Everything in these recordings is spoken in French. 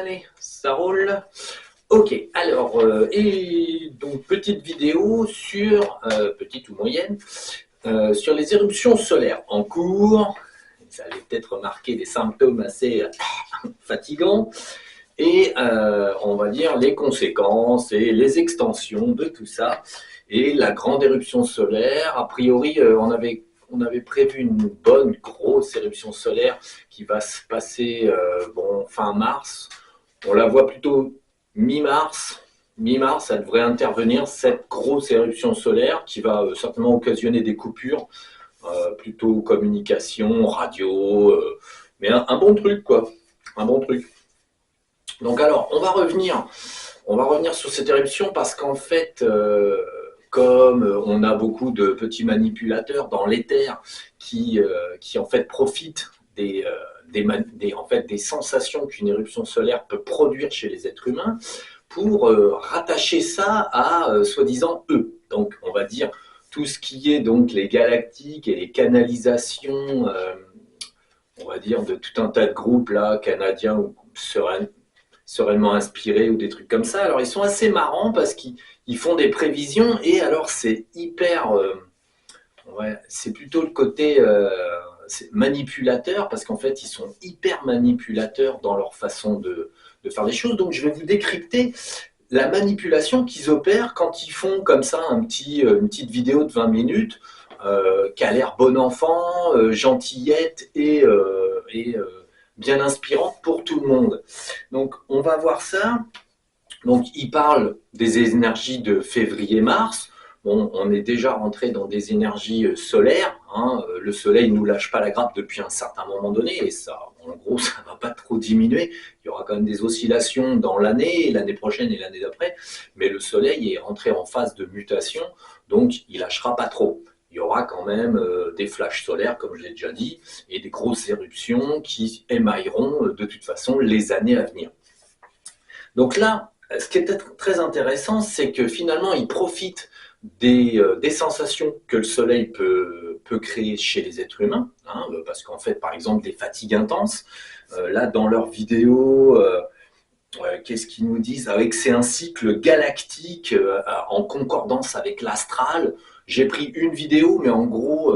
Allez, ça roule. Ok, alors, et donc petite vidéo sur, petite ou moyenne, sur les éruptions solaires en cours. Vous allez peut-être remarquer des symptômes assez fatigants. Et on va dire les conséquences et les extensions de tout ça. Et la grande éruption solaire, a priori, on avait prévu une bonne grosse éruption solaire qui va se passer fin mars. On la voit plutôt mi-mars. Mi-mars, ça devrait intervenir cette grosse éruption solaire qui va certainement occasionner des coupures, plutôt communication, radio, mais un bon truc quoi, un bon truc. Donc alors, on va revenir sur cette éruption parce qu'en fait, comme on a beaucoup de petits manipulateurs dans l'éther qui en fait profitent des sensations qu'une éruption solaire peut produire chez les êtres humains pour rattacher ça à soi-disant eux. Donc on va dire tout ce qui est donc les galactiques et les canalisations, on va dire de tout un tas de groupes là, canadiens ou sereinement inspirés ou des trucs comme ça. Alors ils sont assez marrants parce qu'ils font des prévisions et alors c'est hyper... ouais, c'est plutôt le côté manipulateur parce qu'en fait ils sont hyper manipulateurs dans leur façon de faire les choses. Donc je vais vous décrypter la manipulation qu'ils opèrent quand ils font comme ça une petite vidéo de 20 minutes qui a l'air bon enfant, gentillette et bien inspirante pour tout le monde. Donc on va voir ça. Donc il parle des énergies de février-mars. Bon, on est déjà rentré dans des énergies solaires. Hein. Le soleil ne nous lâche pas la grappe depuis un certain moment donné et ça, en gros, ça ne va pas trop diminuer. Il y aura quand même des oscillations dans l'année prochaine et l'année d'après, mais le soleil est rentré en phase de mutation, donc il ne lâchera pas trop. Il y aura quand même des flashs solaires, comme je l'ai déjà dit, et des grosses éruptions qui émailleront de toute façon les années à venir. Donc là, ce qui est très intéressant, c'est que finalement, il profite des sensations que le soleil peut créer chez les êtres humains, hein, parce qu'en fait, par exemple, des fatigues intenses, là, dans leurs vidéos, qu'est-ce qu'ils nous disent? Avec c'est un cycle galactique en concordance avec l'astral. J'ai pris une vidéo, mais en gros,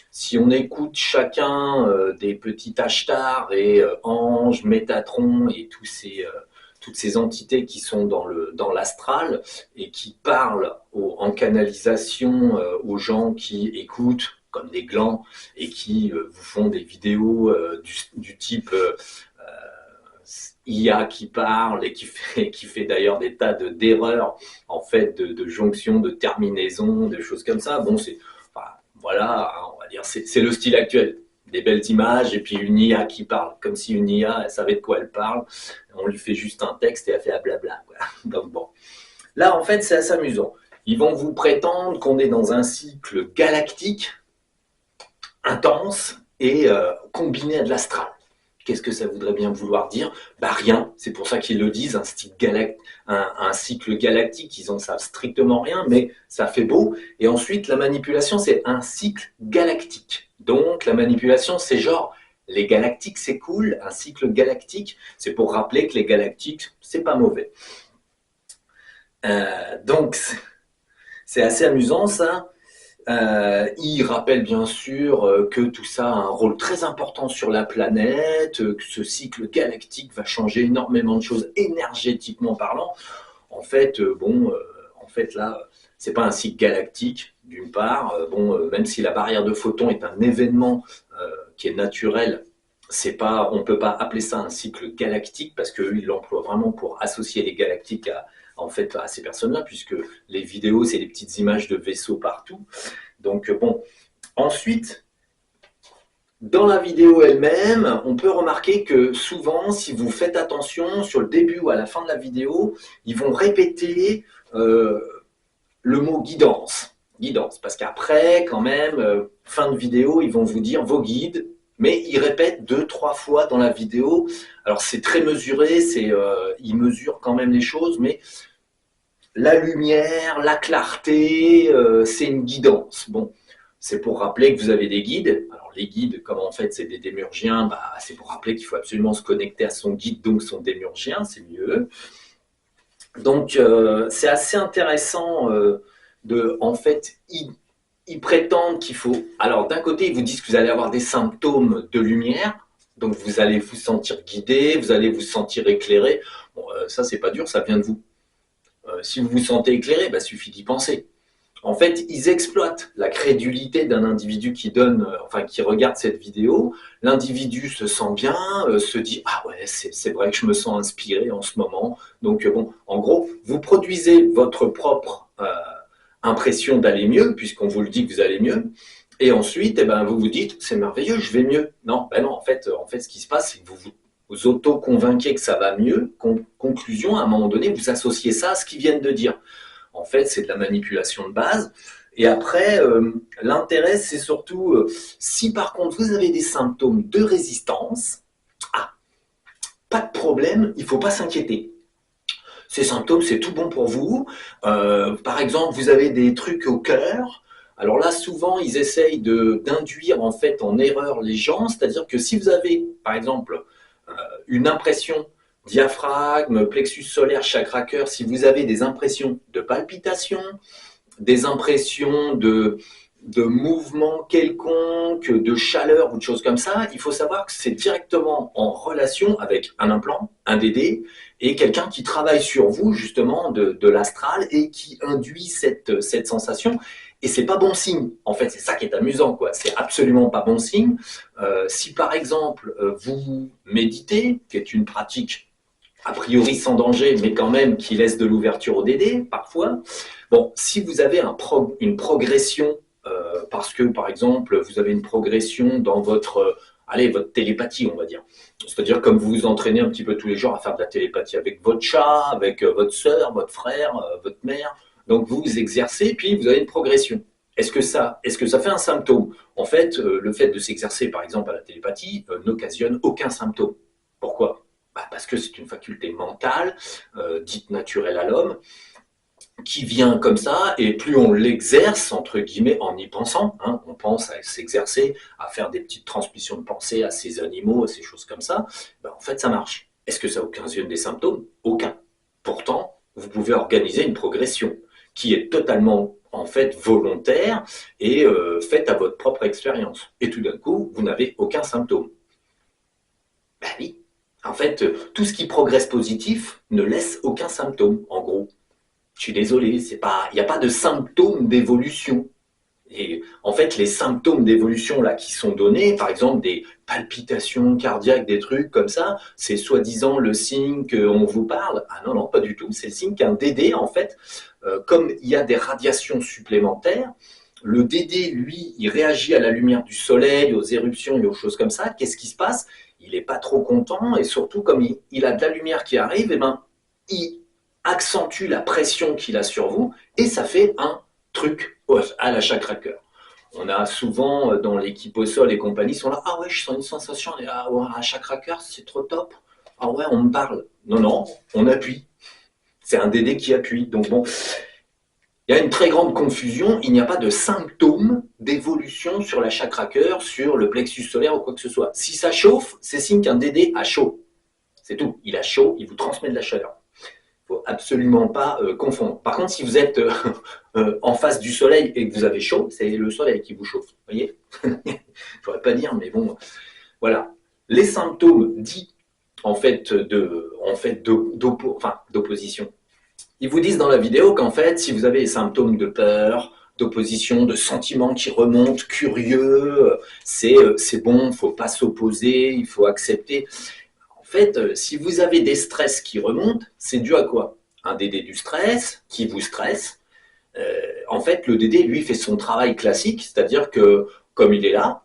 si on écoute chacun des petits Ashtar et Ange, Métatron et toutes ces entités qui sont dans l'astral et qui parlent en canalisation aux gens qui écoutent comme des glands et qui vous font des vidéos du type IA qui parle et qui fait d'ailleurs des tas d'erreurs en fait de jonction, de terminaison, des choses comme ça. Bon, voilà, on va dire c'est le style actuel. Des belles images et puis une IA qui parle, comme si une IA elle savait de quoi elle parle. On lui fait juste un texte et elle fait un blabla. Quoi. Donc bon, là en fait c'est assez amusant. Ils vont vous prétendre qu'on est dans un cycle galactique intense et combiné à de l'astral. Qu'est-ce que ça voudrait bien vouloir dire? Bah rien, c'est pour ça qu'ils le disent, un cycle galactique, ils en savent strictement rien, mais ça fait beau. Et ensuite, la manipulation, c'est un cycle galactique. Donc, la manipulation, c'est genre, les galactiques, c'est cool, un cycle galactique, c'est pour rappeler que les galactiques, c'est pas mauvais. Donc, c'est assez amusant, ça. Il rappelle bien sûr que tout ça a un rôle très important sur la planète, que ce cycle galactique va changer énormément de choses énergétiquement parlant. En fait, en fait là, c'est pas un cycle galactique d'une part. Même si la barrière de photons est un événement qui est naturel, on peut pas appeler ça un cycle galactique parce qu'eux ils l'emploient vraiment pour associer les galactiques à ces personnes-là, puisque les vidéos, c'est des petites images de vaisseaux partout. Donc bon, ensuite, dans la vidéo elle-même, on peut remarquer que souvent, si vous faites attention, sur le début ou à la fin de la vidéo, ils vont répéter le mot guidance. Guidance, parce qu'après, quand même, fin de vidéo, ils vont vous dire vos guides, mais ils répètent 2-3 fois dans la vidéo. Alors c'est très mesuré, ils mesurent quand même les choses, mais la lumière, la clarté, c'est une guidance. Bon, c'est pour rappeler que vous avez des guides. Alors les guides, comme en fait c'est des démurgiens, c'est pour rappeler qu'il faut absolument se connecter à son guide, donc son démurgien, c'est mieux. Donc c'est assez intéressant en fait, ils prétendent qu'il faut... Alors d'un côté, ils vous disent que vous allez avoir des symptômes de lumière, donc vous allez vous sentir guidé, vous allez vous sentir éclairé. Bon, ça c'est pas dur, ça vient de vous. Si vous vous sentez éclairé, suffit d'y penser. En fait, ils exploitent la crédulité d'un individu qui qui regarde cette vidéo. L'individu se sent bien, se dit « Ah ouais, c'est vrai que je me sens inspiré en ce moment. » Donc bon, en gros, vous produisez votre propre impression d'aller mieux, puisqu'on vous le dit que vous allez mieux. Et ensuite, vous vous dites « C'est merveilleux, je vais mieux. » Non, non, en fait, ce qui se passe, c'est que vous auto-convainquez que ça va mieux. Conclusion, à un moment donné, vous associez ça à ce qu'ils viennent de dire. En fait, c'est de la manipulation de base. Et après, l'intérêt, c'est surtout, si par contre vous avez des symptômes de résistance, pas de problème, il ne faut pas s'inquiéter. Ces symptômes, c'est tout bon pour vous. Par exemple, vous avez des trucs au cœur. Alors là, souvent, ils essayent d'induire en fait en erreur les gens. C'est-à-dire que si vous avez, par exemple, une impression diaphragme, plexus solaire, chakra cœur, si vous avez des impressions de palpitations, des impressions de mouvement quelconque, de chaleur ou de choses comme ça, il faut savoir que c'est directement en relation avec un implant, un DD, et quelqu'un qui travaille sur vous justement de l'astral et qui induit cette sensation. Et c'est pas bon signe. En fait, c'est ça qui est amusant, quoi. C'est absolument pas bon signe. Si par exemple vous méditez, qui est une pratique a priori sans danger, mais quand même qui laisse de l'ouverture au DD, parfois. Bon, si vous avez une progression, parce que, par exemple, vous avez une progression dans votre télépathie, on va dire. C'est-à-dire comme vous vous entraînez un petit peu tous les jours à faire de la télépathie avec votre chat, avec votre sœur, votre frère, votre mère. Donc vous vous exercez, puis vous avez une progression. Est-ce que ça fait un symptôme? En fait, le fait de s'exercer, par exemple, à la télépathie, n'occasionne aucun symptôme. Pourquoi? Parce que c'est une faculté mentale, dite naturelle à l'homme, qui vient comme ça, et plus on l'exerce, entre guillemets, en y pensant, hein, on pense à s'exercer, à faire des petites transmissions de pensée à ces animaux, à ces choses comme ça, en fait ça marche. Est-ce que ça occasionne des symptômes? Aucun. Pourtant, vous pouvez organiser une progression qui est totalement en fait volontaire et faite à votre propre expérience. Et tout d'un coup, vous n'avez aucun symptôme. Ben oui. En fait, tout ce qui progresse positif ne laisse aucun symptôme, en gros. Je suis désolé, il n'y a pas de symptômes d'évolution. Et en fait, les symptômes d'évolution là qui sont donnés, par exemple des palpitations cardiaques, des trucs comme ça, c'est soi-disant le signe qu'on vous parle. Ah non, non, pas du tout. C'est le signe qu'un DD, en fait, comme il y a des radiations supplémentaires, le DD, lui, il réagit à la lumière du soleil, aux éruptions et aux choses comme ça. Qu'est-ce qui se passe? Il n'est pas trop content et surtout, comme il a de la lumière qui arrive, il accentue la pression qu'il a sur vous et ça fait un truc à la chakra cœur. On a souvent dans l'équipe au sol et compagnie, ils sont là, ah ouais, je sens une sensation à chakra cœur, c'est trop top. Ah ouais, on me parle. Non, non, on appuie. C'est un DD qui appuie. Donc bon, il y a une très grande confusion, il n'y a pas de symptômes d'évolution sur la chakra cœur, sur le plexus solaire ou quoi que ce soit. Si ça chauffe, c'est signe qu'un DD a chaud. C'est tout. Il a chaud, il vous transmet de la chaleur. Il ne faut absolument pas confondre. Par contre, si vous êtes en face du soleil et que vous avez chaud, c'est le soleil qui vous chauffe. Vous voyez? Je ne pourrais pas dire, mais bon, voilà. Les symptômes dits d'opposition. Ils vous disent dans la vidéo qu'en fait, si vous avez des symptômes de peur, d'opposition, de sentiments qui remontent, curieux, c'est bon, il ne faut pas s'opposer, il faut accepter. En fait, si vous avez des stress qui remontent, c'est dû à quoi? Un DD du stress qui vous stresse. En fait, le DD, lui, fait son travail classique, c'est-à-dire que comme il est là,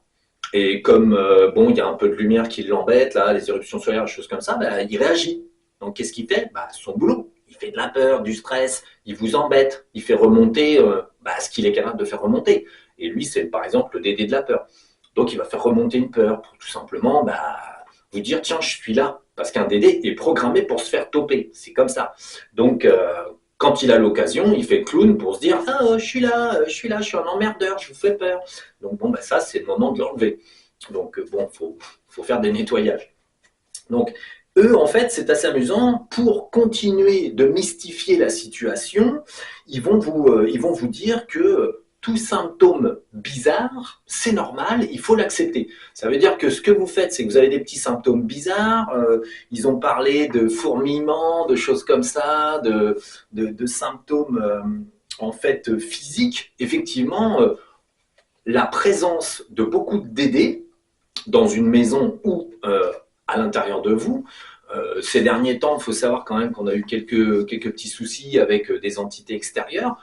et comme il y a un peu de lumière qui l'embête, là, les éruptions solaires, des choses comme ça, il réagit. Donc qu'est-ce qu'il fait? Son boulot. Il fait de la peur, du stress, il vous embête, il fait remonter ce qu'il est capable de faire remonter. Et lui, c'est par exemple le DD de la peur. Donc il va faire remonter une peur pour tout simplement vous dire tiens, je suis là. Parce qu'un DD est programmé pour se faire toper. C'est comme ça. Donc Quand il a l'occasion, il fait le clown pour se dire « Ah, je suis là, je suis un emmerdeur, je vous fais peur ». Donc bon, bah, ça, c'est le moment de l'enlever. Donc bon, faut faire des nettoyages. Donc eux, en fait, c'est assez amusant. Pour continuer de mystifier la situation, ils vont vous dire que tout symptôme bizarre, c'est normal, il faut l'accepter. Ça veut dire que ce que vous faites, c'est que vous avez des petits symptômes bizarres. Ils ont parlé de fourmillements, de choses comme ça, de symptômes en fait physiques. Effectivement, la présence de beaucoup de DD dans une maison ou à l'intérieur de vous. Ces derniers temps, il faut savoir quand même qu'on a eu quelques petits soucis avec des entités extérieures.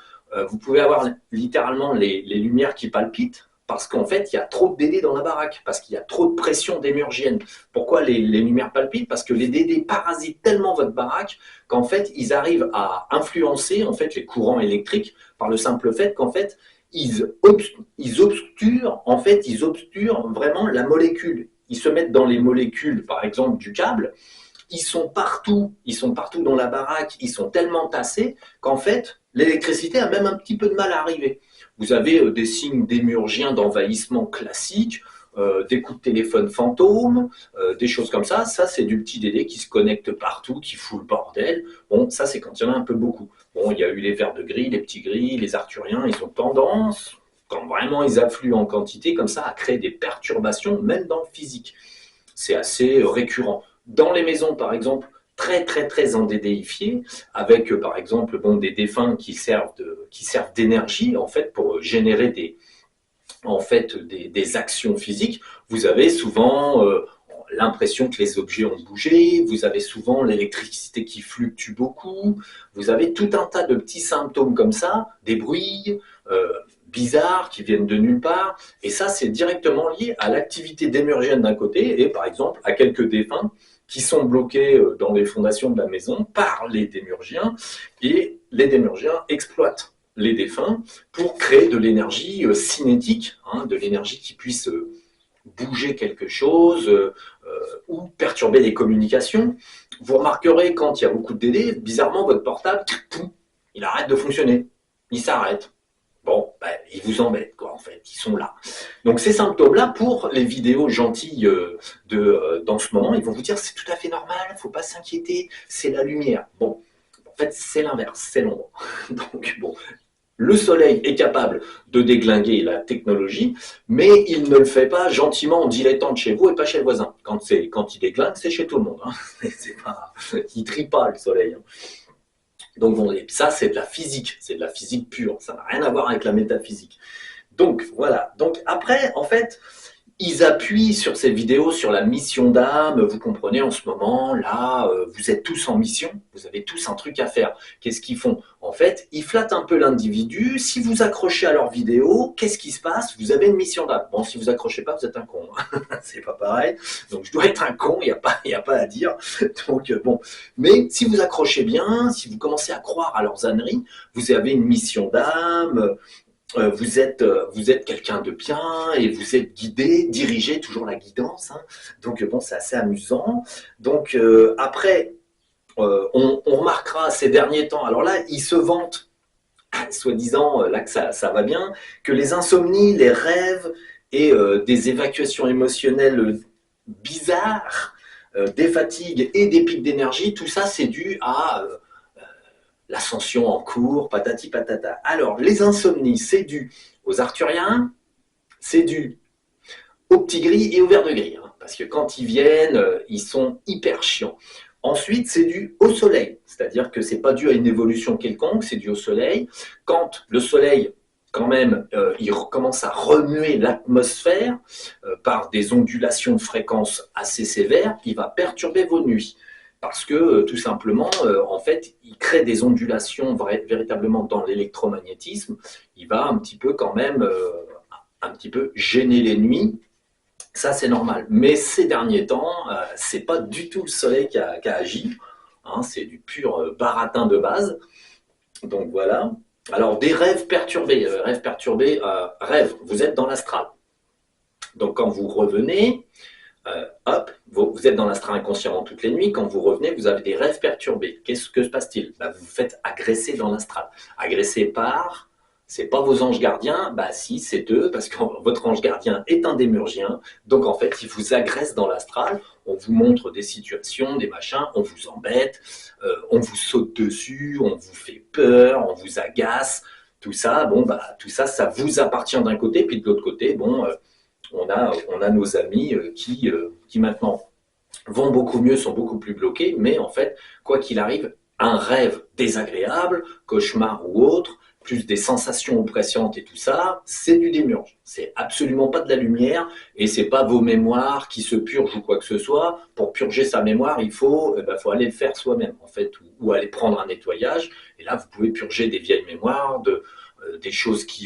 Vous pouvez avoir littéralement les lumières qui palpitent parce qu'en fait, il y a trop de DD dans la baraque, parce qu'il y a trop de pression démurgienne. Pourquoi les lumières palpitent? Parce que les DD parasitent tellement votre baraque qu'en fait, ils arrivent à influencer en fait, les courants électriques par le simple fait qu'en fait, ils obturent vraiment la molécule. Ils se mettent dans les molécules, par exemple, du câble. Ils sont partout dans la baraque, ils sont tellement tassés qu'en fait, l'électricité a même un petit peu de mal à arriver. Vous avez des signes démurgiens d'envahissement classiques, des coups de téléphone fantômes, des choses comme ça. Ça, c'est du petit Dédé qui se connecte partout, qui fout le bordel. Bon, ça, c'est quand il y en a un peu beaucoup. Bon, il y a eu les vers de gris, les petits gris, les arthuriens, ils ont tendance, quand vraiment ils affluent en quantité, comme ça, à créer des perturbations, même dans le physique. C'est assez récurrent. Dans les maisons, par exemple, très endédéifiées, avec par exemple des défunts qui servent d'énergie en fait pour générer des actions physiques, vous avez souvent l'impression que les objets ont bougé, vous avez souvent l'électricité qui fluctue beaucoup, vous avez tout un tas de petits symptômes comme ça, des bruits bizarres qui viennent de nulle part, et ça c'est directement lié à l'activité démurgienne d'un côté, et par exemple à quelques défunts qui sont bloqués dans les fondations de la maison par les démurgiens, et les démurgiens exploitent les défunts pour créer de l'énergie cinétique, de l'énergie qui puisse bouger quelque chose ou perturber les communications. Vous remarquerez quand il y a beaucoup de DD, bizarrement votre portable, il arrête de fonctionner, il s'arrête. Bon, ben, ils vous embêtent, quoi, en fait, ils sont là. Donc ces symptômes-là, pour les vidéos gentilles dans ce moment, ils vont vous dire c'est tout à fait normal, il ne faut pas s'inquiéter, c'est la lumière. Bon, en fait, c'est l'inverse, c'est l'ombre. Donc bon, le soleil est capable de déglinguer la technologie, mais il ne le fait pas gentiment en dilettante chez vous et pas chez le voisin. Quand il déglingue, c'est chez tout le monde. Il ne trie pas le soleil. Donc bon, et ça c'est de la physique pure, ça n'a rien à voir avec la métaphysique. Donc voilà, donc après en fait, ils appuient sur ces vidéos sur la mission d'âme, vous comprenez en ce moment, là, vous êtes tous en mission, vous avez tous un truc à faire. Qu'est-ce qu'ils font? En fait, ils flattent un peu l'individu, si vous accrochez à leurs vidéos, qu'est-ce qui se passe? Vous avez une mission d'âme. Bon, si vous accrochez pas, vous êtes un con, c'est pas pareil, donc je dois être un con, il n'y a pas à dire, donc bon. Mais si vous accrochez bien, si vous commencez à croire à leurs âneries, vous avez une mission d'âme, vous êtes quelqu'un de bien et vous êtes guidé, dirigé, toujours la guidance. Donc bon, c'est assez amusant. Donc après, on remarquera ces derniers temps, alors là, ils se vantent, soi-disant, là que ça va bien, que les insomnies, les rêves et des évacuations émotionnelles bizarres, des fatigues et des pics d'énergie, tout ça c'est dû à l'ascension en cours, patati patata. Alors, les insomnies, c'est dû aux arthuriens, c'est dû aux petits gris et aux verts de gris, parce que quand ils viennent, ils sont hyper chiants. Ensuite, c'est dû au soleil, c'est-à-dire que c'est pas dû à une évolution quelconque, c'est dû au soleil. Quand le soleil, quand même, il commence à remuer l'atmosphère par des ondulations de fréquence assez sévères, il va perturber vos nuits. Parce que tout simplement, en fait, il crée des ondulations véritablement dans l'électromagnétisme. Il va un petit peu quand même, un petit peu gêner les nuits. Ça, c'est normal. Mais ces derniers temps, c'est pas du tout le soleil qui a agi. C'est du pur baratin de base. Donc voilà. Alors des rêves perturbés. Rêve, vous êtes dans l'astral. Donc quand vous revenez, hop, vous êtes dans l'astral inconsciemment toutes les nuits, quand vous revenez, vous avez des rêves perturbés. Qu'est-ce que se passe-t-il? Bah, vous vous faites agresser dans l'astral. Agresser par, c'est pas vos anges gardiens, bah si, c'est eux, parce que votre ange gardien est un démurgien, donc en fait, il vous agresse dans l'astral, on vous montre des situations, des machins, on vous embête, on vous saute dessus, on vous fait peur, on vous agace, tout ça, bon, bah, tout ça, ça vous appartient d'un côté, puis de l'autre côté, bon, on a nos amis qui maintenant vont beaucoup mieux, sont beaucoup plus bloqués, mais en fait, quoi qu'il arrive, un rêve désagréable, cauchemar ou autre, plus des sensations oppressantes et tout ça, c'est du démiurge. C'est absolument pas de la lumière et c'est pas vos mémoires qui se purgent ou quoi que ce soit. Pour purger sa mémoire, faut aller le faire soi-même en fait, ou aller prendre un nettoyage. Et là, vous pouvez purger des vieilles mémoires, des choses qui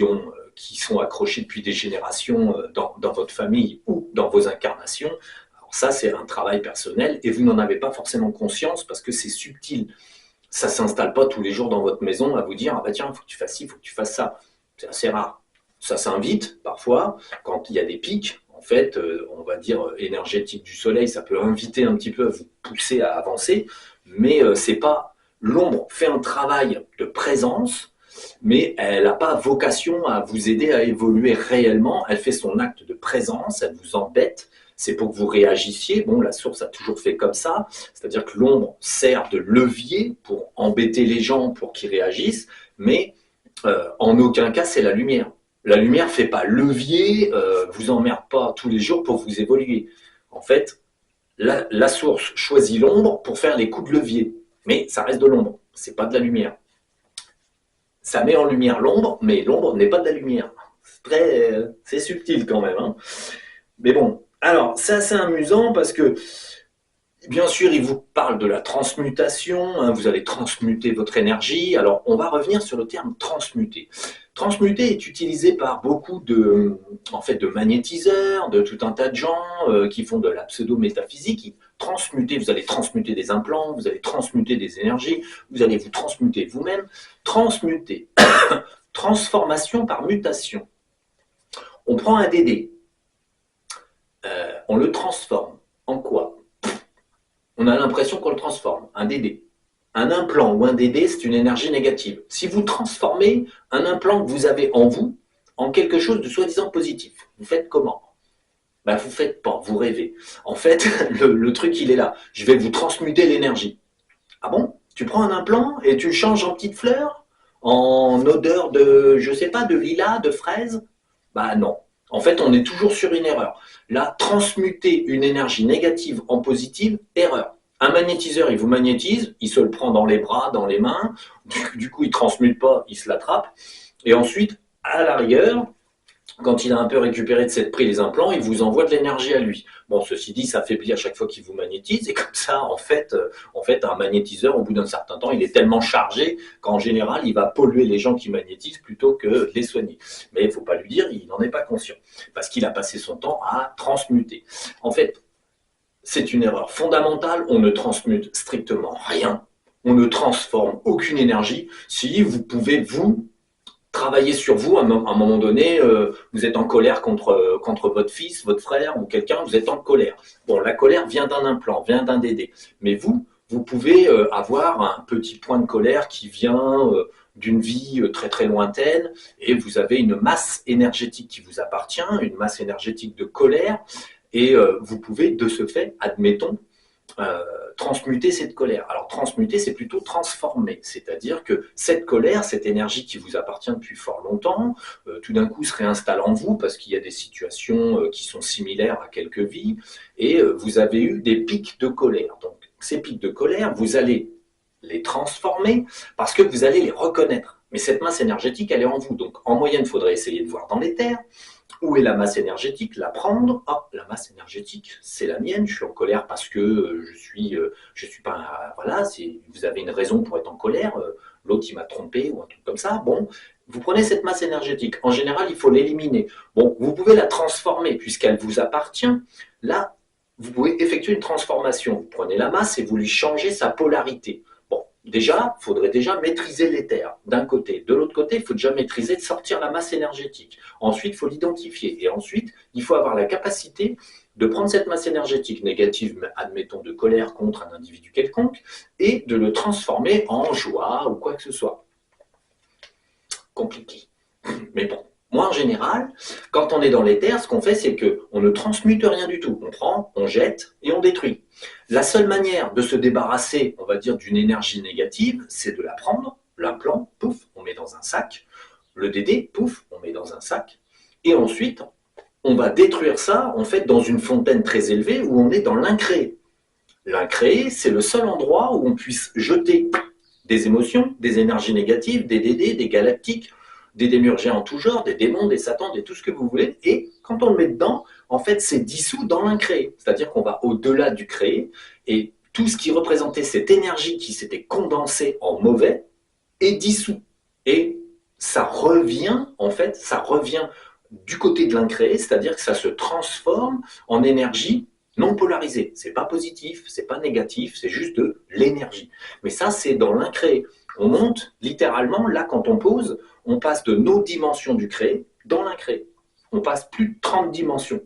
sont accrochées depuis des générations dans votre famille ou dans vos incarnations. Alors ça, c'est un travail personnel et vous n'en avez pas forcément conscience parce que c'est subtil. Ça ne s'installe pas tous les jours dans votre maison à vous dire ah bah tiens, il faut que tu fasses ci, il faut que tu fasses ça. C'est assez rare. Ça s'invite parfois quand il y a des pics. En fait, on va dire énergétique du soleil, ça peut inviter un petit peu à vous pousser à avancer, mais c'est pas l'ombre fait un travail de présence, mais elle n'a pas vocation à vous aider à évoluer réellement. Elle fait son acte de présence, elle vous embête. C'est pour que vous réagissiez. Bon, la source a toujours fait comme ça, c'est-à-dire que l'ombre sert de levier pour embêter les gens pour qu'ils réagissent, mais en aucun cas c'est la lumière. La lumière ne fait pas levier, vous emmerde pas tous les jours pour vous évoluer. En fait, la source choisit l'ombre pour faire les coups de levier, mais ça reste de l'ombre, c'est pas de la lumière. Ça met en lumière l'ombre, mais l'ombre n'est pas de la lumière. C'est subtil quand même, hein. Mais bon, alors c'est assez amusant parce que bien sûr, il vous parle de la transmutation, hein, vous allez transmuter votre énergie. Alors, on va revenir sur le terme transmuter. Transmuter est utilisé par beaucoup de magnétiseurs, de tout un tas de gens qui font de la pseudo-métaphysique. Transmuter, vous allez transmuter des implants, vous allez transmuter des énergies, vous allez vous transmuter vous-même. Transmuter, transformation par mutation. On prend un DD, on le transforme. En quoi? On a l'impression qu'on le transforme, un DD. Un implant ou un DD, c'est une énergie négative. Si vous transformez un implant que vous avez en vous en quelque chose de soi-disant positif, vous faites comment? Ben, vous faites pas, vous rêvez. En fait, le truc, il est là. Je vais vous transmuter l'énergie. Ah bon? Tu prends un implant et tu le changes en petite fleur? En odeur de, je sais pas, de lilas, de fraise? Bah non. En fait, on est toujours sur une erreur. Là, transmuter une énergie négative en positive, erreur. Un magnétiseur, il vous magnétise, il se le prend dans les bras, dans les mains, du coup, il ne transmute pas, il se l'attrape. Et ensuite, à l'arrière, quand il a un peu récupéré de cette prise les implants, il vous envoie de l'énergie à lui. Bon, ceci dit, ça affaiblit à chaque fois qu'il vous magnétise, et comme ça, en fait, un magnétiseur, au bout d'un certain temps, il est tellement chargé qu'en général, il va polluer les gens qui magnétisent plutôt que de les soigner. Mais il ne faut pas lui dire, il n'en est pas conscient, parce qu'il a passé son temps à transmuter. En fait, c'est une erreur fondamentale, on ne transmute strictement rien, on ne transforme aucune énergie. Si vous pouvez, vous, travailler sur vous, à un moment donné, vous êtes en colère contre votre fils, votre frère ou quelqu'un, vous êtes en colère. Bon, la colère vient d'un implant, vient d'un DD. Mais vous pouvez avoir un petit point de colère qui vient d'une vie très très lointaine et vous avez une masse énergétique qui vous appartient, une masse énergétique de colère et vous pouvez de ce fait, admettons, transmuter cette colère. Alors transmuter, c'est plutôt transformer, c'est-à-dire que cette colère, cette énergie qui vous appartient depuis fort longtemps, tout d'un coup se réinstalle en vous parce qu'il y a des situations qui sont similaires à quelques vies, et vous avez eu des pics de colère. Donc ces pics de colère, vous allez les transformer parce que vous allez les reconnaître. Mais cette masse énergétique, elle est en vous. Donc en moyenne, il faudrait essayer de voir dans l'éther. Où est la masse énergétique? La prendre. Ah, la masse énergétique, c'est la mienne. Je suis en colère parce que je suis pas. Voilà, vous avez une raison pour être en colère. L'autre, il m'a trompé ou un truc comme ça. Bon, vous prenez cette masse énergétique. En général, il faut l'éliminer. Bon, vous pouvez la transformer puisqu'elle vous appartient. Là, vous pouvez effectuer une transformation. Vous prenez la masse et vous lui changez sa polarité. Bon, déjà, il faudrait déjà maîtriser l'éther d'un côté. De l'autre côté, il faut déjà maîtriser de sortir la masse énergétique. Ensuite, il faut l'identifier. Et ensuite, il faut avoir la capacité de prendre cette masse énergétique négative, admettons de colère contre un individu quelconque, et de le transformer en joie ou quoi que ce soit. Compliqué. Mais bon, moi en général, quand on est dans l'éther, ce qu'on fait, c'est qu'on ne transmute rien du tout. On prend, on jette et on détruit. La seule manière de se débarrasser, on va dire, d'une énergie négative, c'est de la prendre, l'implant, pouf, on met dans un sac, le DD, pouf, on met dans un sac, et ensuite, on va détruire ça, en fait, dans une fontaine très élevée où on est dans l'incréé. L'incréé, c'est le seul endroit où on puisse jeter des émotions, des énergies négatives, des DD, des galactiques, des démurgiens en tout genre, des démons, des satans, des tout ce que vous voulez. Et quand on le met dedans, en fait, c'est dissous dans l'incréé. C'est-à-dire qu'on va au-delà du créé et tout ce qui représentait cette énergie qui s'était condensée en mauvais est dissous. Et ça revient, en fait, ça revient du côté de l'incréé, c'est-à-dire que ça se transforme en énergie non polarisée. C'est pas positif, c'est pas négatif, c'est juste de l'énergie. Mais ça, c'est dans l'incréé. On monte littéralement, là, quand on pose, on passe de nos dimensions du créé dans l'incréé. On passe plus de 30 dimensions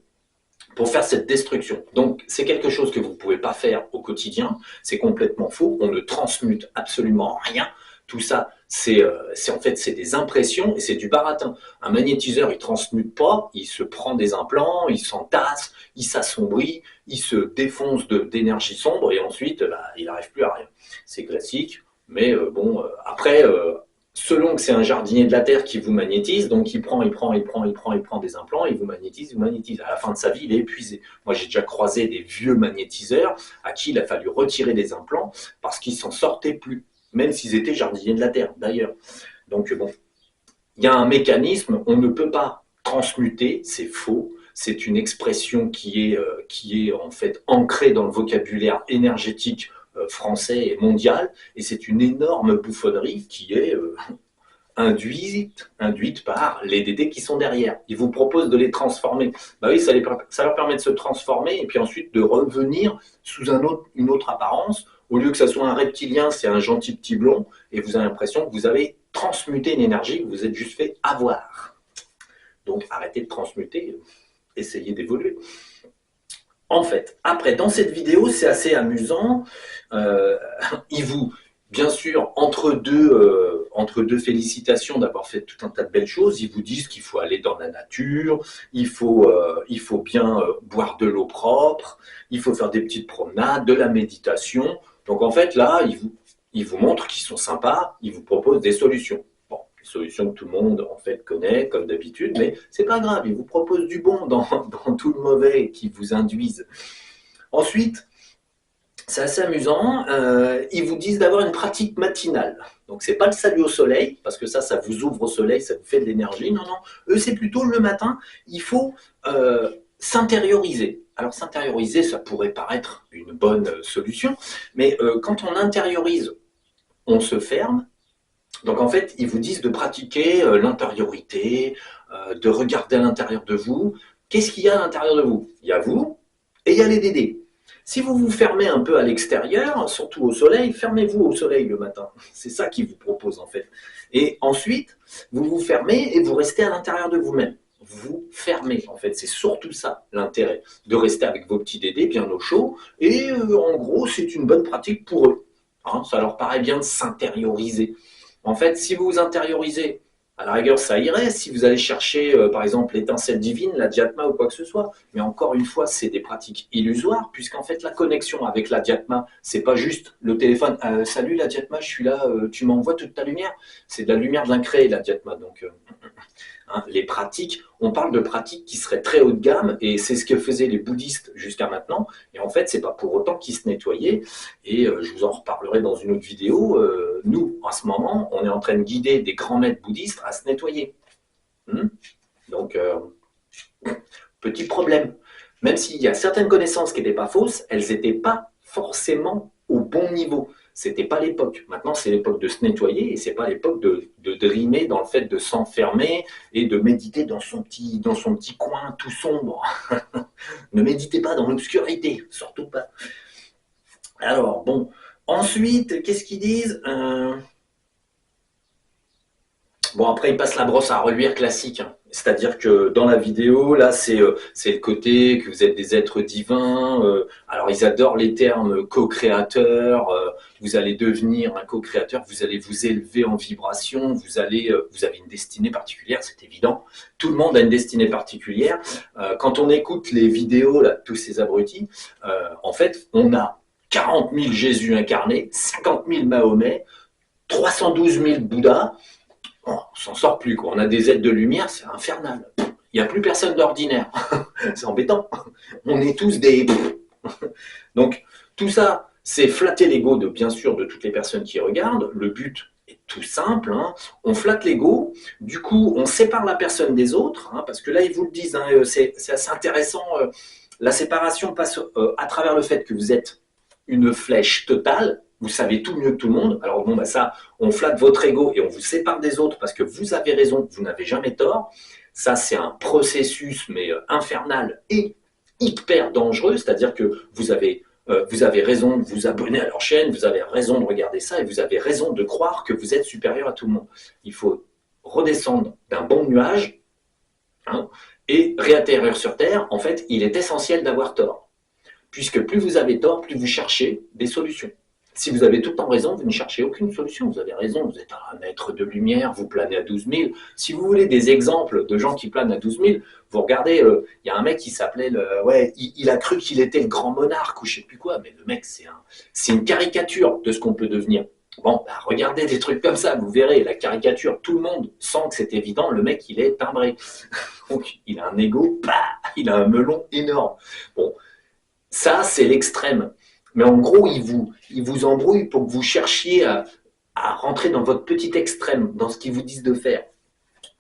pour faire cette destruction. Donc, c'est quelque chose que vous ne pouvez pas faire au quotidien. C'est complètement faux. On ne transmute absolument rien. Tout ça, c'est en fait c'est des impressions et c'est du baratin. Un magnétiseur, il transmute pas, il se prend des implants, il s'entasse, il s'assombrit, il se défonce d'énergie sombre et ensuite, il n'arrive plus à rien. C'est classique, mais après, selon que c'est un jardinier de la Terre qui vous magnétise, donc il prend des implants, il vous magnétise. À la fin de sa vie, il est épuisé. Moi, j'ai déjà croisé des vieux magnétiseurs à qui il a fallu retirer des implants parce qu'ils s'en sortaient plus, même s'ils étaient jardiniers de la Terre, d'ailleurs. Donc bon, il y a un mécanisme, on ne peut pas transmuter, c'est faux. C'est une expression qui est en fait ancrée dans le vocabulaire énergétique français et mondial, et c'est une énorme bouffonnerie qui est induite par les DD qui sont derrière. Ils vous proposent de les transformer. Bah oui, ça leur permet de se transformer et puis ensuite de revenir sous une autre apparence. Au lieu que ça soit un reptilien, c'est un gentil petit blond, et vous avez l'impression que vous avez transmuté une énergie, que vous êtes juste fait avoir. Donc arrêtez de transmuter, essayez d'évoluer. En fait, après, dans cette vidéo, c'est assez amusant. Bien sûr, entre deux félicitations d'avoir fait tout un tas de belles choses, ils vous disent qu'il faut aller dans la nature, il faut bien boire de l'eau propre, il faut faire des petites promenades, de la méditation. Donc en fait, là, ils vous montrent qu'ils sont sympas, ils vous proposent des solutions. Bon, des solutions que tout le monde en fait connaît comme d'habitude, mais c'est pas grave, ils vous proposent du bon dans tout le mauvais qui vous induisent. Ensuite, c'est assez amusant, ils vous disent d'avoir une pratique matinale. Donc c'est pas le salut au soleil, parce que ça vous ouvre au soleil, ça vous fait de l'énergie. Non, non, eux c'est plutôt le matin, il faut s'intérioriser. Alors s'intérioriser, ça pourrait paraître une bonne solution, mais quand on intériorise, on se ferme. Donc en fait, ils vous disent de pratiquer l'intériorité, de regarder à l'intérieur de vous. Qu'est-ce qu'il y a à l'intérieur de vous? Il y a vous et il y a les DD. Si vous vous fermez un peu à l'extérieur, surtout au soleil, fermez-vous au soleil le matin. C'est ça qu'ils vous proposent en fait. Et ensuite, vous vous fermez et vous restez à l'intérieur de vous-même. Vous fermez en fait, c'est surtout ça l'intérêt, de rester avec vos petits dédés bien au chaud. Et en gros, c'est une bonne pratique pour eux. Hein, ça leur paraît bien de s'intérioriser. En fait, si vous vous intériorisez, à la rigueur, ça irait si vous allez chercher, par exemple, l'étincelle divine, la Dhyatma ou quoi que ce soit. Mais encore une fois, c'est des pratiques illusoires, puisqu'en fait, la connexion avec la Dhyatma, c'est pas juste le téléphone. Salut la Dhyatma, je suis là, tu m'envoies toute ta lumière. C'est de la lumière de l'incréé, la Dhyatma. Donc, les pratiques, on parle de pratiques qui seraient très haut de gamme, et c'est ce que faisaient les bouddhistes jusqu'à maintenant. Et en fait, c'est pas pour autant qu'ils se nettoyaient. Et je vous en reparlerai dans une autre vidéo. Nous, en ce moment, on est en train de guider des grands maîtres bouddhistes à se nettoyer. Donc, petit problème. Même s'il y a certaines connaissances qui n'étaient pas fausses, elles n'étaient pas forcément au bon niveau. C'était pas l'époque. Maintenant, c'est l'époque de se nettoyer et c'est pas l'époque de drimer dans le fait de s'enfermer et de méditer dans son petit coin tout sombre. Ne méditez pas dans l'obscurité, surtout pas. Alors, bon. Ensuite, qu'est-ce qu'ils disent? Bon, après, ils passent la brosse à reluire classique. Hein. C'est-à-dire que dans la vidéo, là, c'est le côté que vous êtes des êtres divins. Alors, ils adorent les termes co-créateur. Vous allez devenir un co-créateur. Vous allez vous élever en vibration. Vous avez une destinée particulière, c'est évident. Tout le monde a une destinée particulière. Quand on écoute les vidéos là, de tous ces abrutis, en fait, on a 40 000 Jésus incarnés, 50 000 Mahomet, 312 000 Bouddhas. On s'en sort plus, quoi. On a des êtres de lumière, c'est infernal. Il n'y a plus personne d'ordinaire. C'est embêtant. On est tous des... Donc, tout ça, c'est flatter l'ego, bien sûr, de toutes les personnes qui regardent. Le but est tout simple. Hein. On flatte l'ego. Du coup, on sépare la personne des autres. Hein, parce que là, ils vous le disent, hein, c'est assez intéressant. La séparation passe à travers le fait que vous êtes une flèche totale. Vous savez tout mieux que tout le monde. Alors bon, bah ça, on flatte votre ego et on vous sépare des autres parce que vous avez raison, vous n'avez jamais tort. Ça, c'est un processus, mais infernal et hyper dangereux. C'est-à-dire que vous avez raison de vous abonner à leur chaîne, vous avez raison de regarder ça et vous avez raison de croire que vous êtes supérieur à tout le monde. Il faut redescendre d'un bon nuage, hein, et réatterrir sur Terre. En fait, il est essentiel d'avoir tort. Puisque plus vous avez tort, plus vous cherchez des solutions. Si vous avez tout le temps raison, vous ne cherchez aucune solution. Vous avez raison, vous êtes un être de lumière, vous planez à 12 000. Si vous voulez des exemples de gens qui planent à 12 000, vous regardez, il y a un mec qui s'appelait, il a cru qu'il était le grand monarque ou je ne sais plus quoi, mais le mec, c'est une caricature de ce qu'on peut devenir. Bon, bah, regardez des trucs comme ça, vous verrez, la caricature, tout le monde sent que c'est évident, le mec, il est timbré. Donc, il a un ego, bah, il a un melon énorme. Bon, ça, c'est l'extrême. Mais en gros, il vous embrouille pour que vous cherchiez à rentrer dans votre petit extrême, dans ce qu'ils vous disent de faire.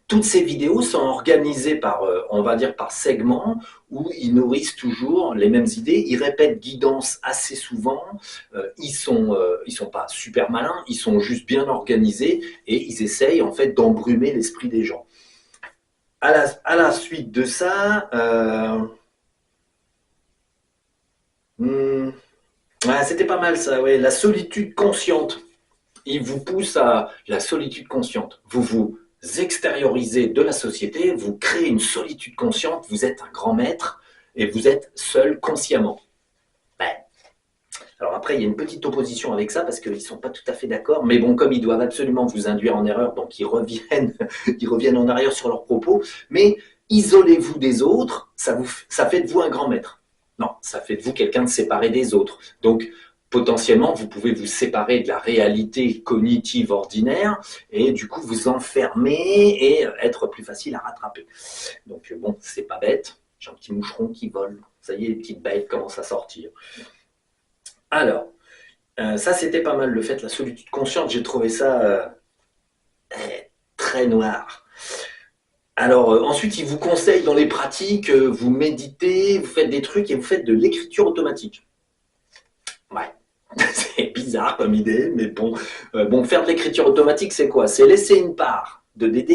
Toutes ces vidéos sont organisées par, on va dire, par segments, où ils nourrissent toujours les mêmes idées. Ils répètent guidance assez souvent. Ils sont pas super malins, ils sont juste bien organisés et ils essayent en fait d'embrumer l'esprit des gens. À la suite de ça, ouais, c'était pas mal ça, ouais. La solitude consciente. Il vous pousse à la solitude consciente. Vous vous extériorisez de la société, vous créez une solitude consciente, vous êtes un grand maître et vous êtes seul consciemment. Ouais. Alors après, il y a une petite opposition avec ça parce qu'ils ne sont pas tout à fait d'accord, mais bon, comme ils doivent absolument vous induire en erreur, donc ils reviennent, ils reviennent en arrière sur leurs propos, mais isolez-vous des autres, ça fait de vous un grand maître. Non, ça fait de vous quelqu'un de séparé des autres. Donc, potentiellement, vous pouvez vous séparer de la réalité cognitive ordinaire et du coup vous enfermer et être plus facile à rattraper. Donc bon, c'est pas bête. J'ai un petit moucheron qui vole. Ça y est, les petites bêtes commencent à sortir. Alors, ça c'était pas mal le fait, la solitude consciente, j'ai trouvé ça très noir. Alors ensuite, il vous conseille dans les pratiques, vous méditez, vous faites des trucs et vous faites de l'écriture automatique. Ouais, c'est bizarre comme idée, mais bon. Bon, faire de l'écriture automatique, c'est quoi? C'est laisser une part de DD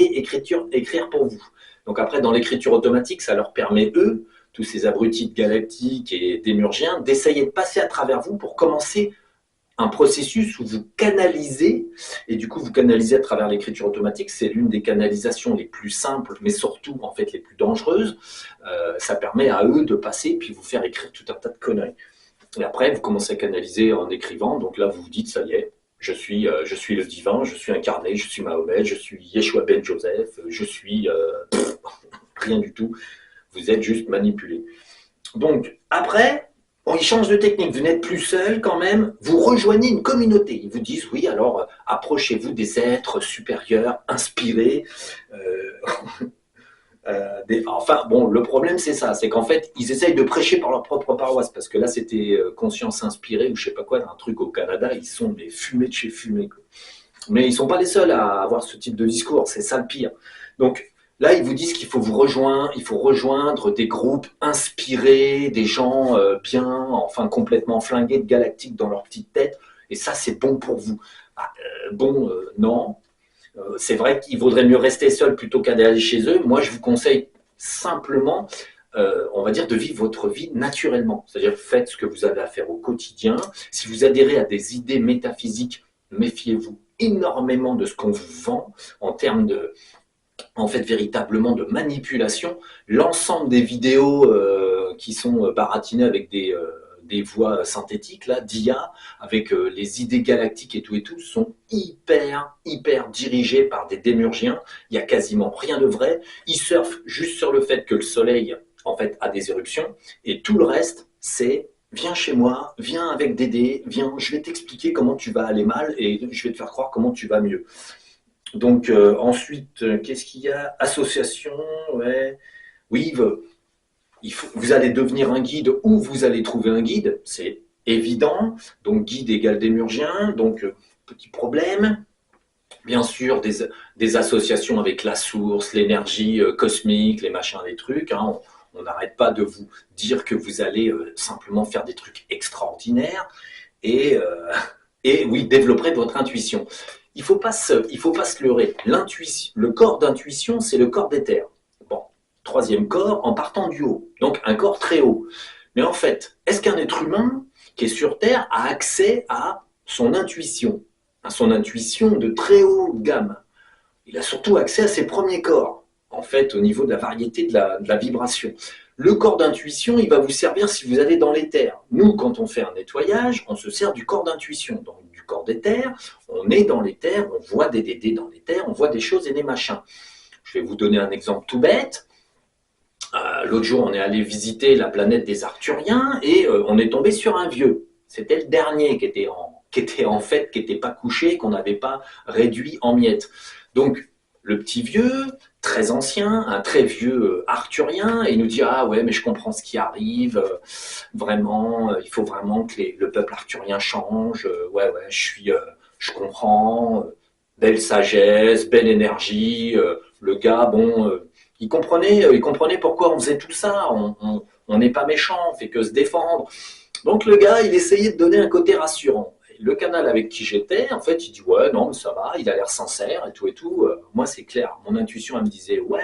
écrire pour vous. Donc après, dans l'écriture automatique, ça leur permet, eux, tous ces abrutis de galactiques et démurgiens, d'essayer de passer à travers vous pour commencer un processus où vous canalisez, et du coup vous canalisez à travers l'écriture automatique, c'est l'une des canalisations les plus simples, mais surtout en fait les plus dangereuses. Ça permet à eux de passer, puis vous faire écrire tout un tas de conneries. Et après, vous commencez à canaliser en écrivant. Donc là, vous vous dites, ça y est, je suis le divin, je suis incarné, je suis Mahomet, je suis Yeshua ben Joseph, je suis rien du tout. Vous êtes juste manipulé. Donc après, bon, ils changent de technique. Vous n'êtes plus seul quand même. Vous rejoignez une communauté. Ils vous disent, oui, alors approchez-vous des êtres supérieurs, inspirés. Enfin, bon, le problème, c'est ça. C'est qu'en fait, ils essayent de prêcher par leur propre paroisse. Parce que là, c'était Conscience Inspirée ou je sais pas quoi, un truc au Canada. Ils sont des fumés de chez fumés, quoi. Mais ils sont pas les seuls à avoir ce type de discours. C'est ça le pire. Donc, là, ils vous disent qu'il faut vous rejoindre, il faut rejoindre des groupes inspirés, des gens bien, enfin complètement flingués de galactiques dans leur petite tête. Et ça, c'est bon pour vous. Non. C'est vrai qu'il vaudrait mieux rester seul plutôt qu'aller chez eux. Moi, je vous conseille simplement, on va dire, de vivre votre vie naturellement. C'est-à-dire, faites ce que vous avez à faire au quotidien. Si vous adhérez à des idées métaphysiques, méfiez-vous énormément de ce qu'on vous vend en termes en fait véritablement de manipulation. L'ensemble des vidéos qui sont baratinées avec des voix synthétiques, là, d'IA, avec les idées galactiques et tout, sont hyper dirigées par des démurgiens. Il n'y a quasiment rien de vrai. Ils surfent juste sur le fait que le Soleil, en fait, a des éruptions, et tout le reste, c'est viens chez moi, viens avec Dédé, viens, je vais t'expliquer comment tu vas aller mal et je vais te faire croire comment tu vas mieux. Donc ensuite, qu'est-ce qu'il y a? Association, ouais. Oui, vous allez devenir un guide ou vous allez trouver un guide, c'est évident. Donc guide égale démurgien, donc petit problème. Bien sûr, des associations avec la source, l'énergie cosmique, les machins, les trucs. Hein. On n'arrête pas de vous dire que vous allez simplement faire des trucs extraordinaires et, et oui, développer votre intuition. Il faut pas se leurrer. Le corps d'intuition, c'est le corps d'éther. Bon, troisième corps en partant du haut. Donc un corps très haut. Mais en fait, est-ce qu'un être humain qui est sur Terre a accès à son intuition, à son intuition de très haute gamme? Il a surtout accès à ses premiers corps, en fait, au niveau de la variété de la vibration. Le corps d'intuition, il va vous servir si vous allez dans l'éther. Nous, quand on fait un nettoyage, on se sert du corps d'intuition, donc du corps d'éther. On est dans l'éther, on voit des dédés dans l'éther, on voit des choses et des machins. Je vais vous donner un exemple tout bête. L'autre jour, on est allé visiter la planète des Arthuriens et on est tombé sur un vieux. C'était le dernier qui était pas couché, qu'on n'avait pas réduit en miettes. Donc, le petit vieux, très ancien, un très vieux arthurien, et il nous dit ah ouais mais je comprends ce qui arrive, vraiment, il faut vraiment que le peuple arthurien change, ouais je comprends, belle sagesse, belle énergie, le gars bon, il comprenait pourquoi on faisait tout ça, on n'est pas méchant, on fait que se défendre. Donc le gars il essayait de donner un côté rassurant. Le canal avec qui j'étais, en fait, il dit ouais, non, mais ça va, il a l'air sincère et tout et tout. Moi, c'est clair. Mon intuition, elle me disait ouais.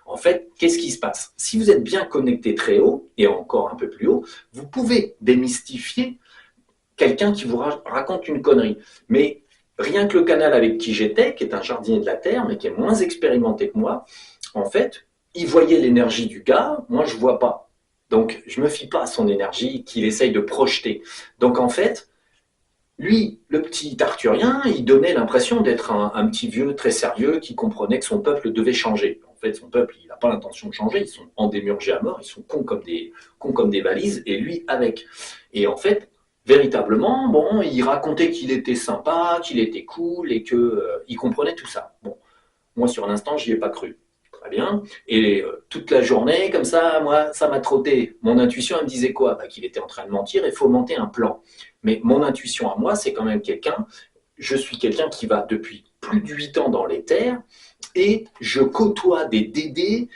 En fait, qu'est-ce qui se passe? Si vous êtes bien connecté très haut et encore un peu plus haut, vous pouvez démystifier quelqu'un qui vous raconte une connerie. Mais rien que le canal avec qui j'étais, qui est un jardinier de la Terre, mais qui est moins expérimenté que moi, en fait, il voyait l'énergie du gars, moi je vois pas. Donc, je me fie pas à son énergie qu'il essaye de projeter. Donc, en fait, lui, le petit Arthurien, il donnait l'impression d'être un petit vieux très sérieux qui comprenait que son peuple devait changer. En fait, son peuple, il n'a pas l'intention de changer, ils sont endémurgés à mort, ils sont cons comme des valises, et lui avec. Et en fait, véritablement, bon, il racontait qu'il était sympa, qu'il était cool, et qu'il comprenait tout ça. Bon, moi, sur l'instant, j'y ai pas cru. Très bien. Et toute la journée, comme ça, moi, ça m'a trotté. Mon intuition, elle me disait quoi? Bah, qu'il était en train de mentir et fomenter un plan. Mais mon intuition à moi, c'est quand même je suis quelqu'un qui va depuis plus de 8 ans dans les terres et je côtoie des dédés,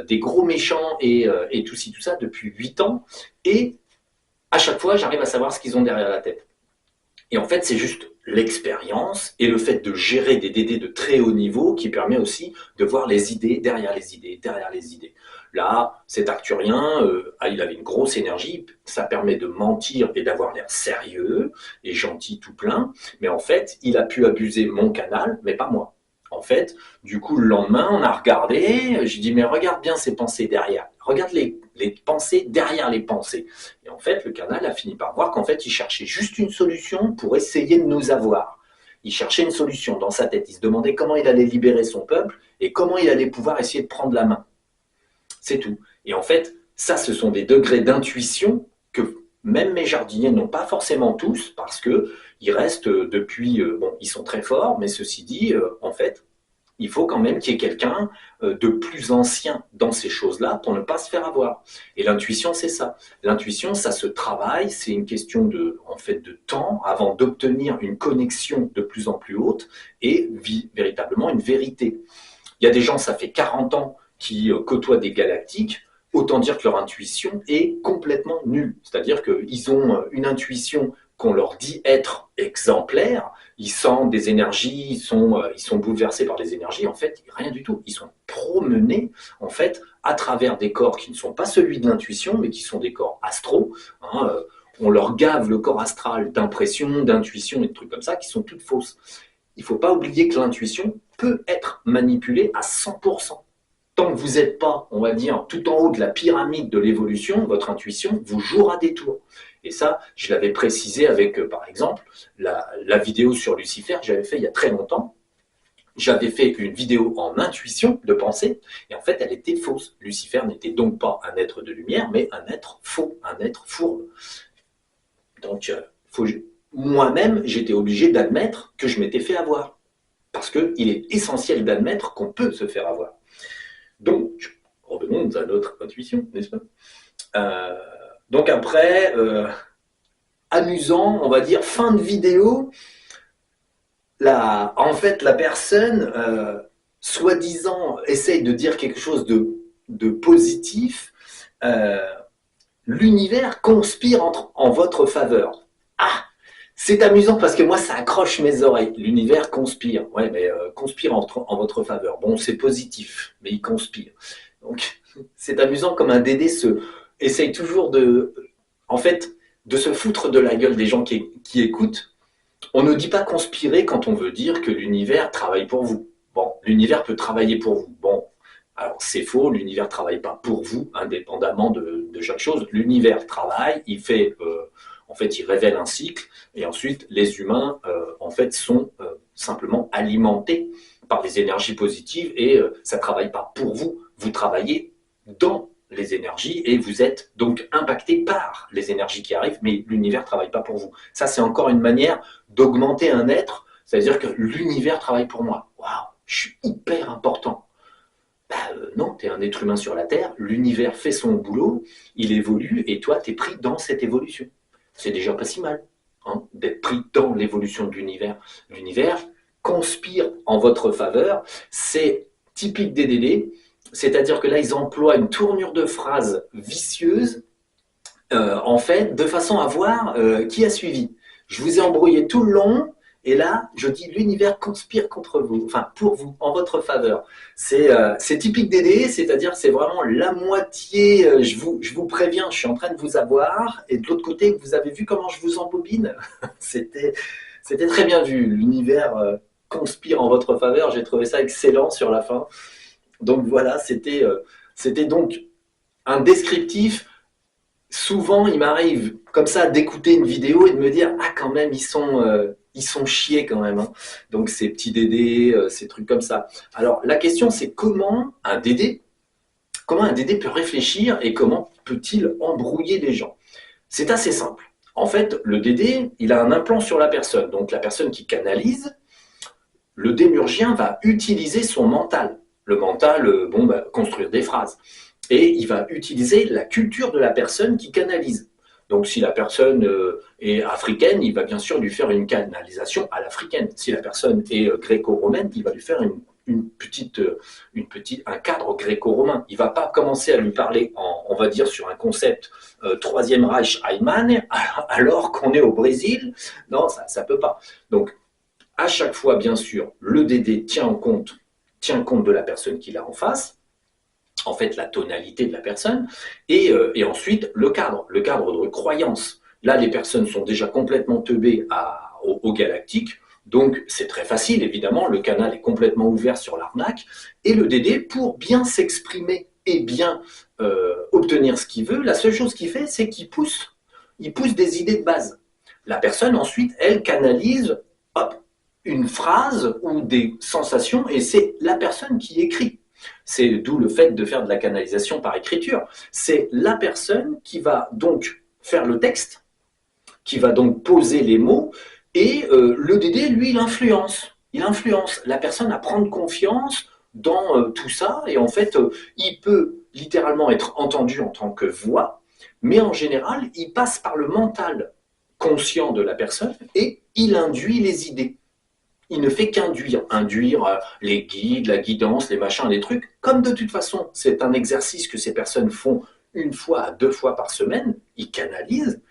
des gros méchants et tout ci, tout ça depuis 8 ans. Et à chaque fois, j'arrive à savoir ce qu'ils ont derrière la tête. Et en fait, c'est juste l'expérience et le fait de gérer des DD de très haut niveau qui permet aussi de voir les idées derrière les idées, derrière les idées. Là, cet Arthurien, il avait une grosse énergie, ça permet de mentir et d'avoir l'air sérieux et gentil tout plein, mais en fait, il a pu abuser mon canal, mais pas moi. En fait, du coup, le lendemain, on a regardé, j'ai dit, mais regarde bien ces pensées derrière, regarde les pensées derrière les pensées. Et en fait, le canal a fini par voir qu'en fait, il cherchait juste une solution pour essayer de nous avoir. Il cherchait une solution dans sa tête. Il se demandait comment il allait libérer son peuple et comment il allait pouvoir essayer de prendre la main. C'est tout. Et en fait, ça, ce sont des degrés d'intuition que même mes jardiniers n'ont pas forcément tous parce qu'ils restent depuis... bon, ils sont très forts, mais ceci dit, en fait, il faut quand même qu'il y ait quelqu'un de plus ancien dans ces choses-là pour ne pas se faire avoir. Et l'intuition, c'est ça. L'intuition, ça se travaille, c'est une question en fait, de temps avant d'obtenir une connexion de plus en plus haute et véritablement une vérité. Il y a des gens, ça fait 40 ans, qui côtoient des galactiques, autant dire que leur intuition est complètement nulle. C'est-à-dire qu'ils ont une intuition qu'on leur dit être exemplaire, ils sentent des énergies, ils sont bouleversés par des énergies, en fait, rien du tout. Ils sont promenés, en fait, à travers des corps qui ne sont pas celui de l'intuition, mais qui sont des corps astraux. Hein, on leur gave le corps astral d'impressions, d'intuitions et de trucs comme ça, qui sont toutes fausses. il ne faut pas oublier que l'intuition peut être manipulée à 100%. Tant que vous n'êtes pas, on va dire, tout en haut de la pyramide de l'évolution, votre intuition vous jouera des tours. Et ça, je l'avais précisé avec, par exemple, la vidéo sur Lucifer que j'avais fait il y a très longtemps. J'avais fait une vidéo en intuition de pensée, et en fait, elle était fausse. Lucifer n'était donc pas un être de lumière, mais un être faux, un être fourbe. Donc, moi-même, j'étais obligé d'admettre que je m'étais fait avoir. Parce qu'il est essentiel d'admettre qu'on peut se faire avoir. Donc, revenons à notre intuition, n'est-ce pas? Donc après, amusant, on va dire, fin de vidéo, en fait, la personne, soi-disant, essaye de dire quelque chose de positif. L'univers conspire en votre faveur. Ah, c'est amusant parce que moi, ça accroche mes oreilles. L'univers conspire. Ouais, mais conspire en votre faveur. Bon, c'est positif, mais il conspire. Donc, c'est amusant comme un Dédé essaye toujours en fait, de se foutre de la gueule des gens qui écoutent. On ne dit pas conspirer quand on veut dire que l'univers travaille pour vous. Bon, l'univers peut travailler pour vous. Bon, alors c'est faux, l'univers ne travaille pas pour vous, indépendamment de chaque chose. L'univers travaille, en fait, il révèle un cycle, et ensuite les humains, en fait, sont simplement alimentés par les énergies positives, et ça ne travaille pas pour vous. Vous travaillez dans les énergies et vous êtes donc impacté par les énergies qui arrivent, mais l'univers ne travaille pas pour vous. Ça, c'est encore une manière d'augmenter un être, c'est-à-dire que l'univers travaille pour moi. Waouh, je suis hyper important. Non, tu es un être humain sur la Terre, l'univers fait son boulot, il évolue et toi, tu es pris dans cette évolution. C'est déjà pas si mal d'être pris dans l'évolution de l'univers. L'univers conspire en votre faveur, c'est typique des DD, c'est-à-dire que là, ils emploient une tournure de phrase vicieuse, en fait, de façon à voir qui a suivi. Je vous ai embrouillé tout le long, et là, je dis l'univers conspire contre vous, enfin pour vous, en votre faveur. C'est typique des dés, c'est-à-dire c'est vraiment la moitié, je vous préviens, je suis en train de vous avoir, et de l'autre côté, vous avez vu comment je vous embobine. C'était très bien vu, l'univers conspire en votre faveur, j'ai trouvé ça excellent sur la fin. Donc voilà, c'était donc un descriptif. Souvent, il m'arrive comme ça d'écouter une vidéo et de me dire ah quand même ils sont chiés quand même. Donc ces petits Dédés, ces trucs comme ça. Alors la question c'est comment un Dédé peut réfléchir et comment peut-il embrouiller les gens? C'est assez simple. En fait, le Dédé, il a un implant sur la personne. Donc la personne qui canalise, le démurgien va utiliser son mental. Le mental, construire des phrases. Et il va utiliser la culture de la personne qui canalise. Donc si la personne est africaine, il va bien sûr lui faire une canalisation à l'africaine. Si la personne est gréco-romaine, il va lui faire un cadre gréco-romain. Il ne va pas commencer à lui parler, on va dire, sur un concept Troisième Reich Allemagne, alors qu'on est au Brésil. Non, ça ne peut pas. Donc, à chaque fois, bien sûr, le DD tient compte de la personne qu'il a en face, en fait la tonalité de la personne, et ensuite le cadre de croyance. Là, les personnes sont déjà complètement teubées au galactique, donc c'est très facile, évidemment, le canal est complètement ouvert sur l'arnaque, et le DD, pour bien s'exprimer et bien obtenir ce qu'il veut, la seule chose qu'il fait, c'est qu'il pousse des idées de base. La personne, ensuite, elle canalise, hop, une phrase ou des sensations, et c'est la personne qui écrit. C'est d'où le fait de faire de la canalisation par écriture. C'est la personne qui va donc faire le texte, qui va donc poser les mots, et le DD, lui, il influence. Il influence la personne à prendre confiance dans tout ça, et en fait, il peut littéralement être entendu en tant que voix, mais en général, il passe par le mental conscient de la personne, et il induit les idées. Il ne fait induire les guides, la guidance, les machins, les trucs. Comme de toute façon, c'est un exercice que ces personnes font une fois à 2 fois par semaine, ils canalisent.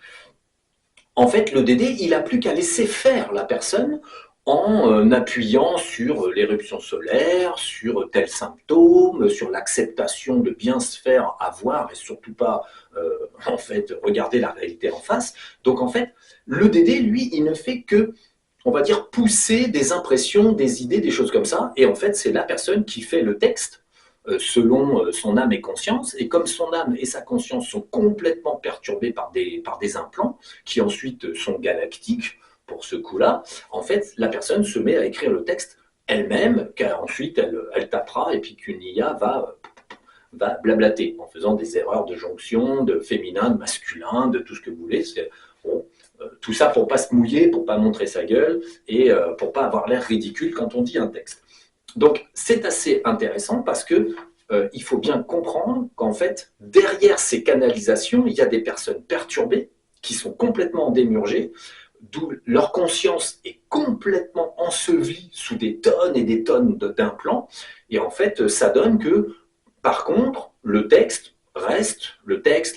En fait, le DD, il n'a plus qu'à laisser faire la personne en appuyant sur l'éruption solaire, sur tel symptôme, sur l'acceptation de bien se faire avoir et surtout pas, en fait, regarder la réalité en face. Donc, en fait, le DD, lui, il ne fait que on va dire, pousser des impressions, des idées, des choses comme ça. Et en fait, c'est la personne qui fait le texte selon son âme et conscience. Et comme son âme et sa conscience sont complètement perturbées par des implants, qui ensuite sont galactiques pour ce coup-là, en fait, la personne se met à écrire le texte elle-même, qu'ensuite elle tapera, et puis qu'une IA va blablater en faisant des erreurs de jonction, de féminin, de masculin, de tout ce que vous voulez. Bon, tout ça pour pas se mouiller, pour pas montrer sa gueule et pour pas avoir l'air ridicule quand on dit un texte. Donc c'est assez intéressant parce que il faut bien comprendre qu'en fait, derrière ces canalisations, il y a des personnes perturbées qui sont complètement démurgées, d'où leur conscience est complètement ensevelie sous des tonnes et des tonnes d'implants. Et en fait, ça donne que, par contre, le texte,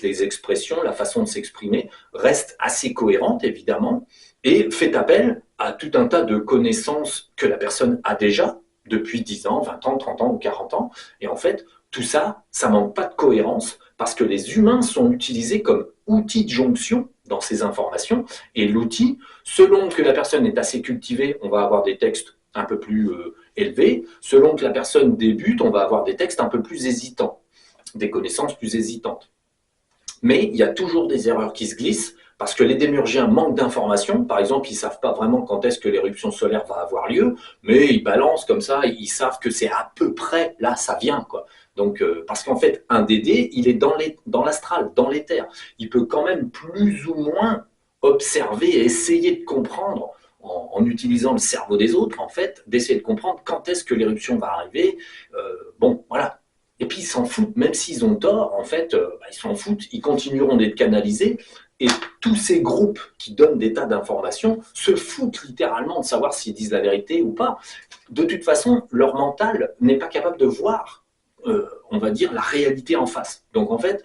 les expressions, la façon de s'exprimer reste assez cohérente, évidemment, et fait appel à tout un tas de connaissances que la personne a déjà depuis 10 ans, 20 ans, 30 ans ou 40 ans. Et en fait, tout ça, ça manque pas de cohérence parce que les humains sont utilisés comme outils de jonction dans ces informations. Et l'outil, selon que la personne est assez cultivée, on va avoir des textes un peu plus élevés. Selon que la personne débute, on va avoir des textes un peu plus hésitants, des connaissances plus hésitantes. Mais il y a toujours des erreurs qui se glissent parce que les démurgiens manquent d'informations. Par exemple, ils ne savent pas vraiment quand est-ce que l'éruption solaire va avoir lieu, mais ils balancent comme ça, ils savent que c'est à peu près là, ça vient, quoi. Donc, parce qu'en fait, un Dédé, il est dans l'astral, dans l'éther. Il peut quand même plus ou moins observer et essayer de comprendre, en utilisant le cerveau des autres, en fait, d'essayer de comprendre quand est-ce que l'éruption va arriver. Bon, voilà. Et puis ils s'en foutent, même s'ils ont tort, en fait, ils s'en foutent, ils continueront d'être canalisés. Et tous ces groupes qui donnent des tas d'informations se foutent littéralement de savoir s'ils disent la vérité ou pas. De toute façon, leur mental n'est pas capable de voir, on va dire, la réalité en face. Donc en fait,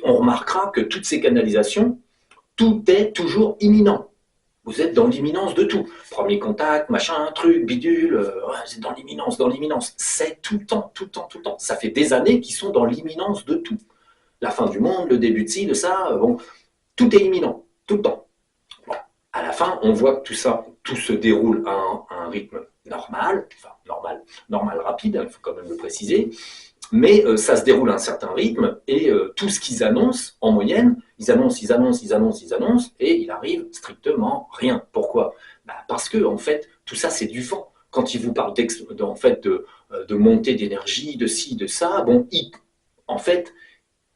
on remarquera que toutes ces canalisations, tout est toujours imminent. Vous êtes dans l'imminence de tout. Premier contact, machin, truc, bidule, vous êtes dans l'imminence, dans l'imminence. C'est tout le temps, tout le temps, tout le temps. Ça fait des années qu'ils sont dans l'imminence de tout. La fin du monde, le début de ci, de ça, bon, tout est imminent, tout le temps. Bon. À la fin, on voit que tout ça, tout se déroule à un rythme normal, enfin normal rapide, il faut quand même le préciser, mais ça se déroule à un certain rythme et tout ce qu'ils annoncent, en moyenne, ils annoncent, et il arrive strictement rien. Pourquoi? Parce que, en fait, tout ça, c'est du vent. Quand ils vous parlent en fait, de montée d'énergie, de ci, de ça, bon, en fait,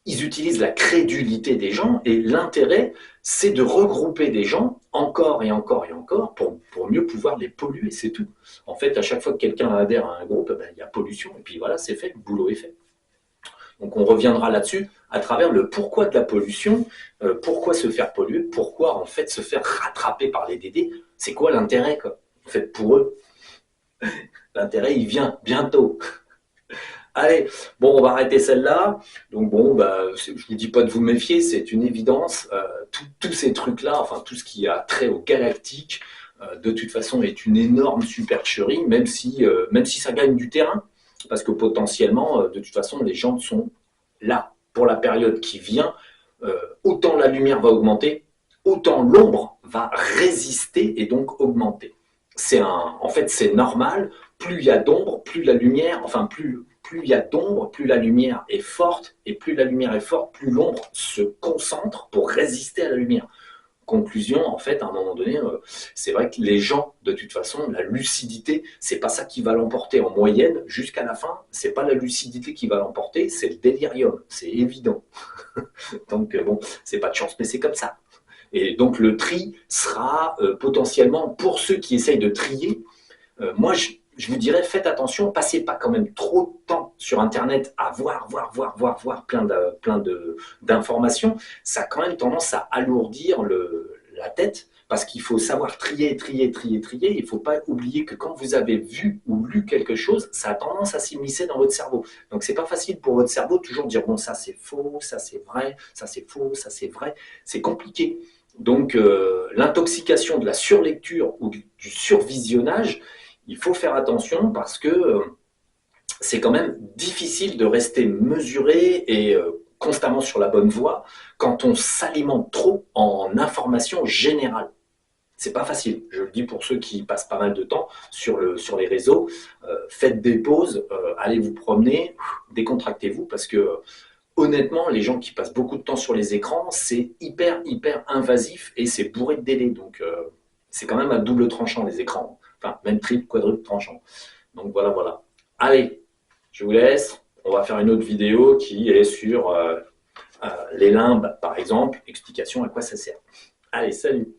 ils utilisent la crédulité des gens et l'intérêt, c'est de regrouper des gens encore et encore et encore pour mieux pouvoir les polluer, c'est tout. En fait, à chaque fois que quelqu'un adhère à un groupe, il y a pollution et puis voilà, c'est fait, le boulot est fait. Donc on reviendra là-dessus à travers le pourquoi de la pollution, pourquoi se faire polluer, pourquoi en fait se faire rattraper par les Dédés, c'est quoi l'intérêt quoi, en fait pour eux. L'intérêt il vient bientôt. Allez, bon, on va arrêter celle-là. Donc bon, je vous dis pas de vous méfier, c'est une évidence. Tous ces trucs-là, enfin tout ce qui a trait au galactique, de toute façon est une énorme supercherie, même si ça gagne du terrain, parce que potentiellement, de toute façon, les gens sont là pour la période qui vient. Autant la lumière va augmenter, autant l'ombre va résister et donc augmenter. En fait, c'est normal. Plus il y a d'ombre, plus la lumière, enfin plus il y a d'ombre, plus la lumière est forte, et plus la lumière est forte, plus l'ombre se concentre pour résister à la lumière. Conclusion, en fait, à un moment donné, c'est vrai que les gens, de toute façon, la lucidité, c'est pas ça qui va l'emporter en moyenne jusqu'à la fin. C'est pas la lucidité qui va l'emporter, c'est le délirium, c'est évident. Donc bon, c'est pas de chance, mais c'est comme ça. Et donc le tri sera potentiellement pour ceux qui essayent de trier. Moi, je vous dirais, faites attention, passez pas quand même trop de temps sur Internet à voir plein d'informations. Ça a quand même tendance à alourdir la tête parce qu'il faut savoir trier. Il ne faut pas oublier que quand vous avez vu ou lu quelque chose, ça a tendance à s'immiscer dans votre cerveau. Donc, c'est pas facile pour votre cerveau de toujours dire, bon, ça c'est faux, ça c'est vrai, ça c'est faux, ça c'est vrai. C'est compliqué. Donc, l'intoxication de la surlecture ou du survisionnage, il faut faire attention parce que c'est quand même difficile de rester mesuré et constamment sur la bonne voie quand on s'alimente trop en information générale. C'est pas facile. Je le dis pour ceux qui passent pas mal de temps sur les réseaux. Faites des pauses, allez vous promener, décontractez-vous parce que honnêtement, les gens qui passent beaucoup de temps sur les écrans, c'est hyper invasif et c'est bourré de délais. Donc c'est quand même à double tranchant les écrans. Enfin, même triple, quadruple tranchant. Donc voilà. Allez, je vous laisse. On va faire une autre vidéo qui est sur les limbes, par exemple. Explication à quoi ça sert. Allez, salut!